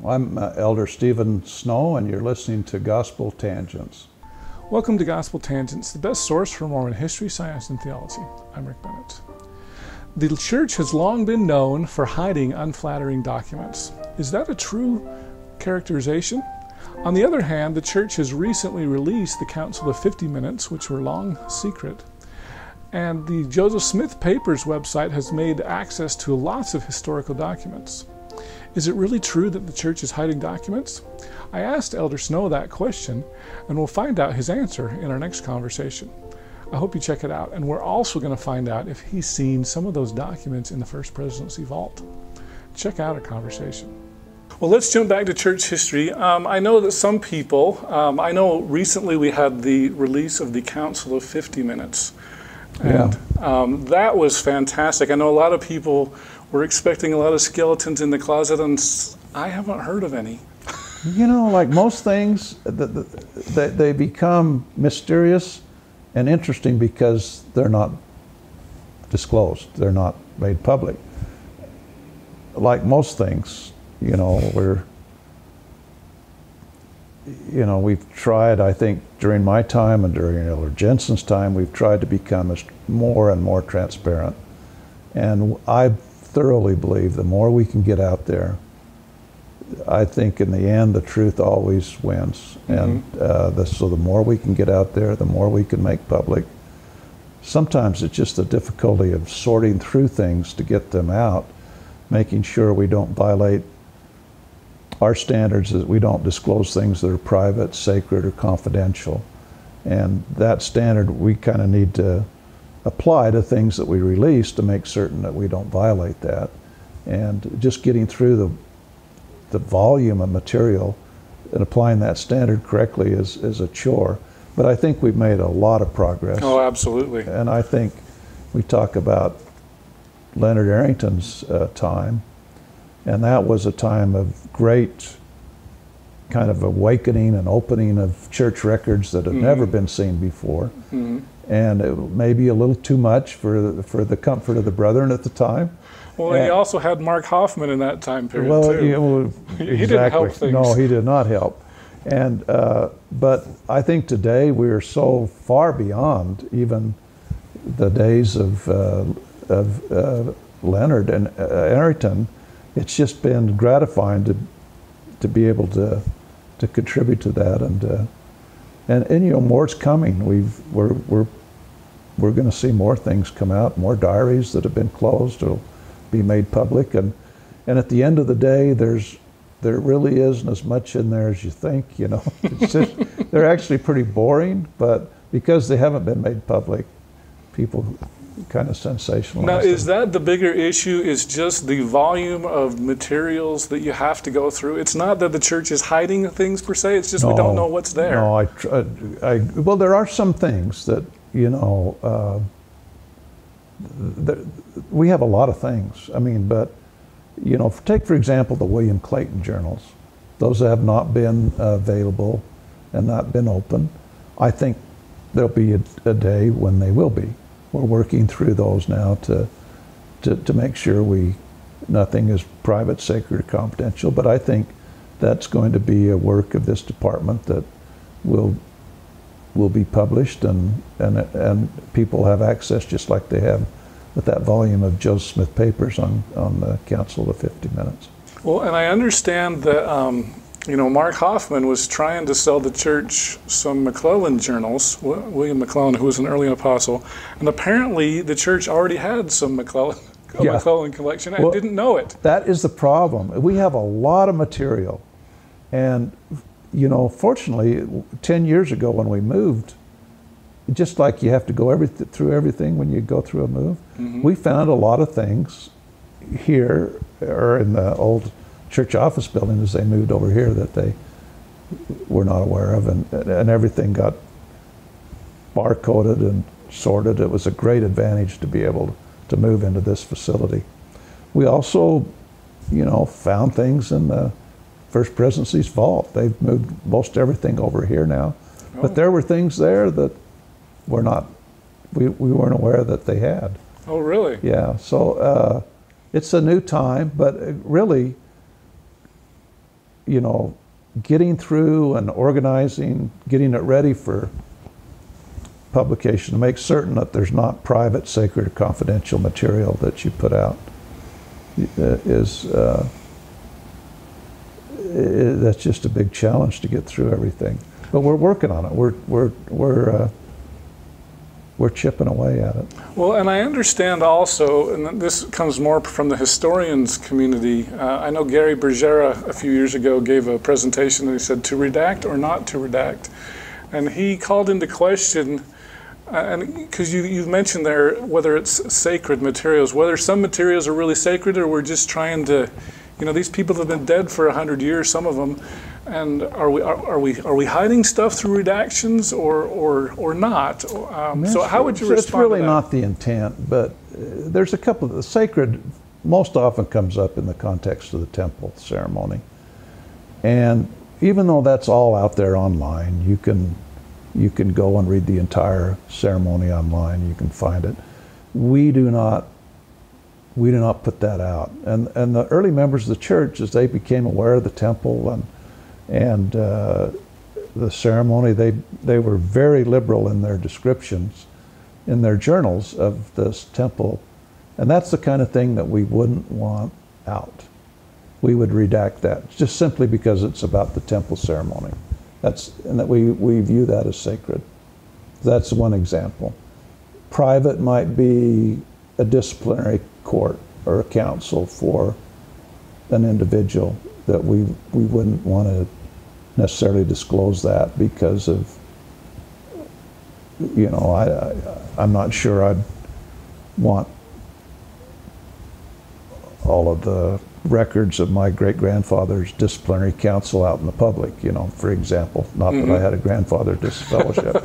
I'm Elder Stephen Snow, and you're listening to Gospel Tangents. Welcome to Gospel Tangents, the best source for Mormon history, science, and theology. I'm Rick Bennett. The church has long been known for hiding unflattering documents. Is that a true characterization? On the other hand, the church has recently released the Council of 50 Minutes, which were long secret. And the Joseph Smith Papers website has made access to lots of historical documents. Is it really true that the church is hiding documents? I asked Elder Snow that question, and we'll find out his answer in our next conversation. I hope you check it out, and we're also going to find out if he's seen some of those documents in the First Presidency Vault. Check out our conversation. Well, let's jump back to church history. I know that some people, I know recently we had the release of the Council of 50 Minutes. And that was fantastic. I know a lot of people were expecting a lot of skeletons in the closet, and I haven't heard of any. You know, like most things, they become mysterious and interesting because they're not disclosed. They're not made public. Like most things, we've tried, I think, during my time and during Elder Jensen's time, we've tried to become more and more transparent. And I thoroughly believe the more we can get out there, I think in the end the truth always wins. And so the more we can get out there, the more we can make public. Sometimes it's just the difficulty of sorting through things to get them out, making sure we don't violate our standards, that we don't disclose things that are private, sacred, or confidential. And that standard we kind of need to apply to things that we release to make certain that we don't violate that. And just getting through the volume of material and applying that standard correctly is a chore. But I think we've made a lot of progress. Oh, absolutely. And I think we talk about Leonard Arrington's time, and that was a time of great kind of awakening and opening of church records that have never been seen before. And it may be a little too much for the comfort of the brethren at the time. Well, and he also had Mark Hoffman in that time period, too. He didn't help things. No, he did not help. And but I think today we are so far beyond even the days of Leonard and Arrington. It's just been gratifying to be able to contribute to that, and more's coming. We're going to see more things come out, more diaries that have been closed will be made public, and at the end of the day, there really isn't as much in there as you think. It's just, they're actually pretty boring, but because they haven't been made public, people kind of sensationalize Now, is them. that the bigger issue, is just the volume of materials that you have to go through? It's not that the church is hiding things per se, it's just we don't know what's there. No, well, there are some things that, we have a lot of things. I mean, but, take, for example, the William Clayton journals. Those have not been available and not been open. I think there'll be a day when they will be. We're working through those now to make sure nothing is private, sacred, or confidential. But I think that's going to be a work of this department that will be published, and people have access just like they have with that volume of Joseph Smith Papers on the Council of 50 Minutes. Well, and I understand that Mark Hoffman was trying to sell the church some McClellan journals, William McClellan, who was an early apostle, and apparently the church already had some McClellan collection and didn't know it. That is the problem. We have a lot of material, and fortunately, 10 years ago when we moved, just like you have to go through everything when you go through a move, we found a lot of things here or in the old church office building as they moved over here that they were not aware of, and everything got barcoded and sorted. It was a great advantage to be able to move into this facility. We also, found things in the First Presidency's vault. They've moved most everything over here now, but there were things there that we weren't aware that they had. Oh, really? Yeah. So it's a new time, but really, you know, getting through and organizing, getting it ready for publication to make certain that there's not private, sacred, or confidential material that you put out that's just a big challenge to get through everything. But we're working on it. We're chipping away at it. Well, and I understand also, and this comes more from the historians community. I know Gary Bergera a few years ago gave a presentation and he said, to redact or not to redact. And he called into question, and because you've mentioned there whether it's sacred materials, whether some materials are really sacred or we're just trying to, you know, these people have been dead for 100 years, some of them, and are we hiding stuff through redactions or not? So how would you respond It's really to that? not the intent, but there's a couple of the sacred most often comes up in the context of the temple ceremony. And even though that's all out there online, you can go and read the entire ceremony online, you can find it. We do not put that out. And the early members of the church, as they became aware of the temple and the ceremony, they were very liberal in their descriptions, in their journals of this temple. And that's the kind of thing that we wouldn't want out. We would redact that, just simply because it's about the temple ceremony. And that we view that as sacred. That's one example. Private might be a disciplinary court or a council for an individual that we wouldn't want to necessarily disclose that because of, you know, I'm not sure I'd want all of the records of my great-grandfather's disciplinary council out in the public, you know, for example. Not that I had a grandfather disfellowship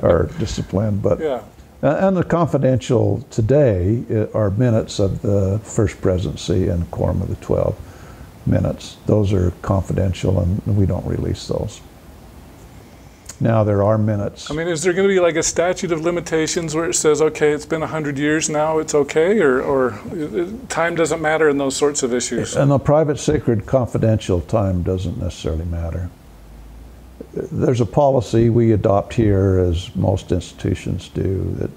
or discipline, but yeah. And the confidential today are minutes of the First Presidency and Quorum of the 12 minutes. Those are confidential and we don't release those. Now there are minutes. I mean, is there going to be like a statute of limitations where it says, okay, it's been 100 years now, it's okay, or time doesn't matter in those sorts of issues? And the private, sacred, confidential time doesn't necessarily matter. There's a policy we adopt here, as most institutions do, that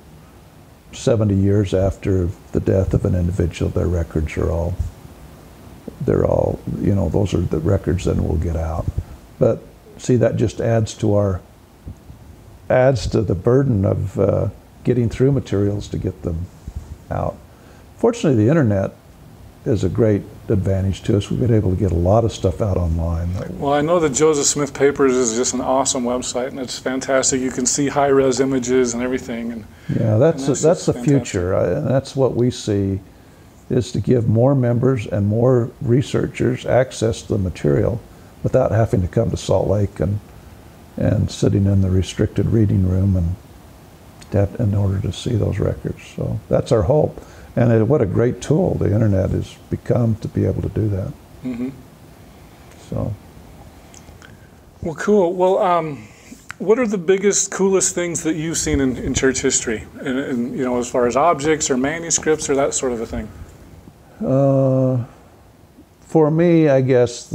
70 years after the death of an individual, their records are all, you know, those are the records that we'll get out. But see, that just adds to the burden of getting through materials to get them out. Fortunately, the internet is a great advantage to us. We've been able to get a lot of stuff out online. Well, I know that Joseph Smith Papers is just an awesome website, and it's fantastic. You can see high-res images and everything. And yeah, that's the future, and that's what we see, is to give more members and more researchers access to the material without having to come to Salt Lake and sitting in the restricted reading room in order to see those records. So that's our hope. And what a great tool the internet has become to be able to do that. Mm-hmm. So. Well, cool. Well, what are the biggest, coolest things that you've seen in church history? And, you know, as far as objects or manuscripts or that sort of a thing? For me, I guess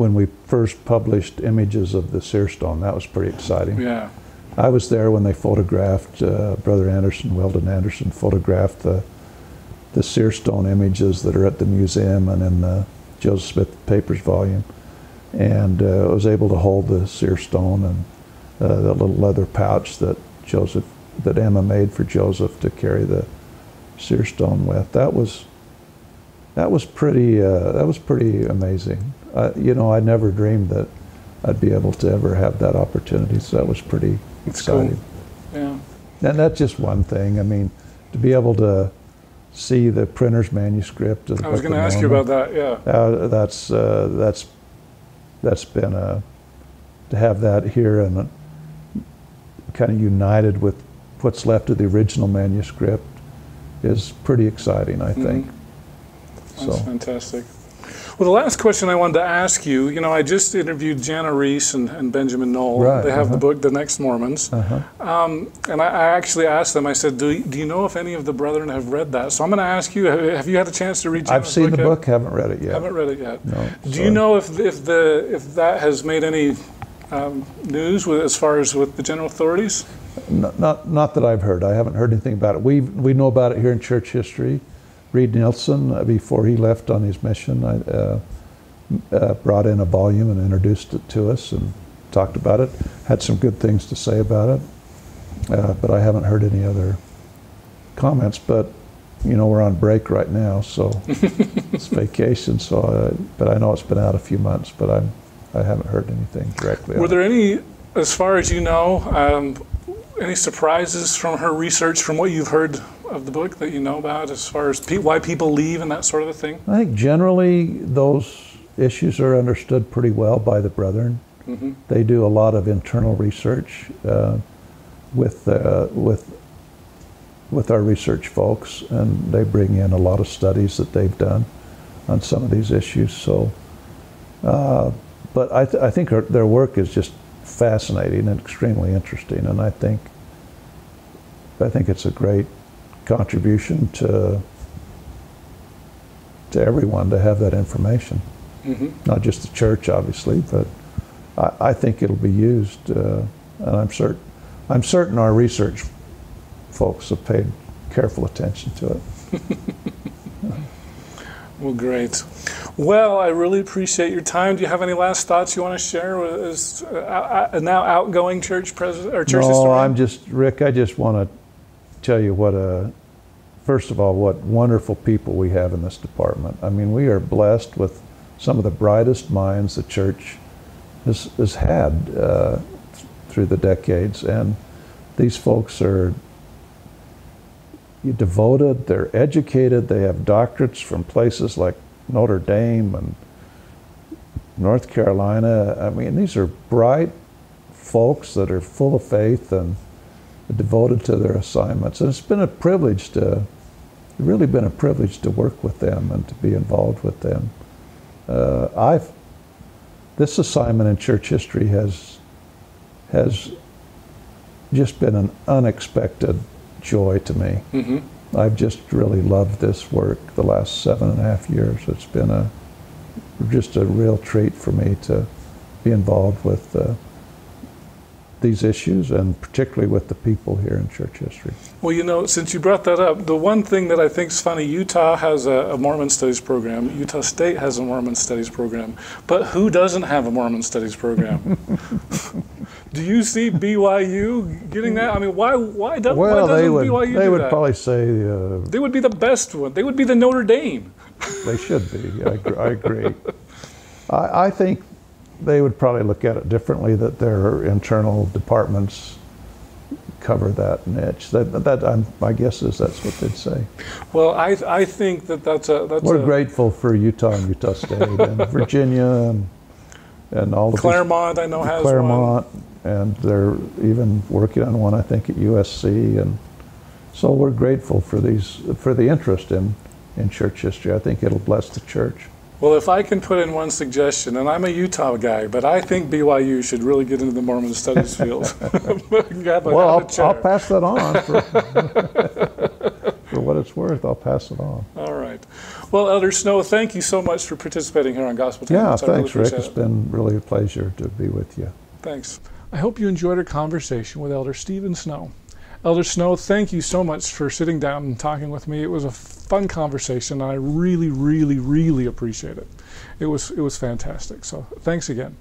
when we first published images of the seer stone, that was pretty exciting. Yeah. I was there when they photographed, Brother Anderson, Weldon Anderson, photographed the seer stone images that are at the museum and in the Joseph Smith Papers volume. And I was able to hold the seer stone and the little leather pouch that Emma made for Joseph to carry the seer stone with. That was pretty amazing. You know, I never dreamed that I'd be able to ever have that opportunity, so that was pretty exciting. Cool. Yeah. And that's just one thing. I mean, to be able to see the printer's manuscript. I was going to ask you about that. Yeah. That's been to have that here and kind of united with what's left of the original manuscript is pretty exciting, I think. That's fantastic. Well, the last question I wanted to ask you, I just interviewed Jana Reese and Benjamin Knoll. Right, They have the book, The Next Mormons. And I actually asked them, I said, do you know if any of the brethren have read that? So I'm going to ask you, have you had a chance to read Jana's book? I've seen the book, haven't read it yet. Haven't read it yet. No. Do you know if that has made any news as far as with the general authorities? Not that I've heard. I haven't heard anything about it. We know about it here in church history. Reed Nielsen, before he left on his mission, brought in a volume and introduced it to us and talked about it. Had some good things to say about it, but I haven't heard any other comments. But we're on break right now, so it's vacation. So, but I know it's been out a few months, but I haven't heard anything directly. Were there any, as far as you know, any surprises from her research, from what you've heard of the book that you know about, as far as why people leave and that sort of a thing? I think generally those issues are understood pretty well by the brethren. Mm-hmm. They do a lot of internal research with our research folks, and they bring in a lot of studies that they've done on some of these issues. So, but I think their work is just fascinating and extremely interesting, and I think it's a great contribution to everyone to have that information. Mm-hmm. Not just the church, obviously, but I think it'll be used, and I'm certain our research folks have paid careful attention to it. Well, great. Well, I really appreciate your time. Do you have any last thoughts you want to share as a now outgoing church president or church historian? No, Rick, I just want to tell you first of all, what wonderful people we have in this department. I mean, we are blessed with some of the brightest minds the church has had through the decades, and these folks are devoted, they're educated, they have doctorates from places like Notre Dame and North Carolina. I mean, these are bright folks that are full of faith and devoted to their assignments. And it's been a privilege really been a privilege to work with them and to be involved with them. This assignment in church history has just been an unexpected joy to me. Mm-hmm. I've just really loved this work the last 7.5 years. It's been just a real treat for me to be involved with these issues, and particularly with the people here in church history. Well, since you brought that up, the one thing that I think is funny, Utah has a Mormon Studies program, Utah State has a Mormon Studies program, but who doesn't have a Mormon Studies program? Do you see BYU getting that? I mean, why doesn't BYU do that? They would probably say... they would be the best one. They would be the Notre Dame. They should be. I agree. I think they would probably look at it differently, that their internal departments cover that niche. My guess is that's what they'd say. Well, I think that's We're grateful for Utah and Utah State and Virginia and all of Claremont, these, I know, has Claremont, and they're even working on one, I think, at USC, and so we're grateful for the interest in church history. I think it'll bless the church. Well, if I can put in one suggestion, and I'm a Utah guy, but I think BYU should really get into the Mormon Studies field. Well, I'll pass that on. For what it's worth, I'll pass it on. All right. Well, Elder Snow, thank you so much for participating here on Gospel Tangents. Yeah, thanks, Rick. It's been really a pleasure to be with you. Thanks. I hope you enjoyed our conversation with Elder Stephen Snow. Elder Snow, thank you so much for sitting down and talking with me. It was a fun conversation, and I really, really, really appreciate it. It was fantastic, so thanks again.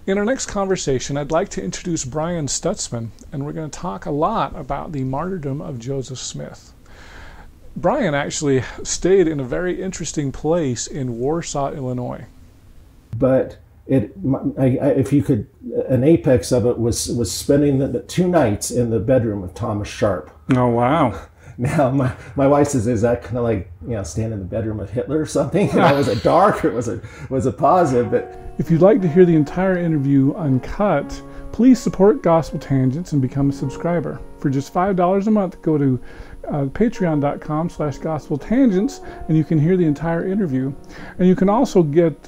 In our next conversation, I'd like to introduce Brian Stutzman, and we're going to talk a lot about the martyrdom of Joseph Smith. Brian actually stayed in a very interesting place in Warsaw, Illinois. But if you could, an apex of it was spending the 2 nights in the bedroom of Thomas Sharp. Oh, wow. Now, my wife says, is that kind of like, staying in the bedroom of Hitler or something? Was it dark or was it positive? But if you'd like to hear the entire interview uncut, Please support Gospel Tangents and become a subscriber. For just $5 a month, go to patreon.com/gospeltangents, and you can hear the entire interview. And you can also get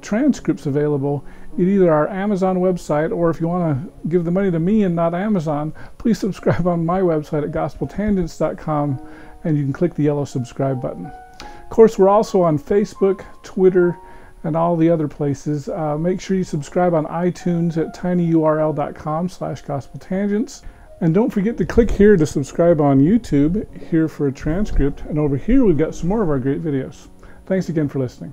transcripts available at either our Amazon website, or if you want to give the money to me and not Amazon, please subscribe on my website at gospeltangents.com, and you can click the yellow subscribe button. Of course, we're also on Facebook, Twitter, and all the other places. Make sure you subscribe on iTunes at tinyurl.com/gospeltangents. And don't forget to click here to subscribe on YouTube, here for a transcript, and over here we've got some more of our great videos. Thanks again for listening.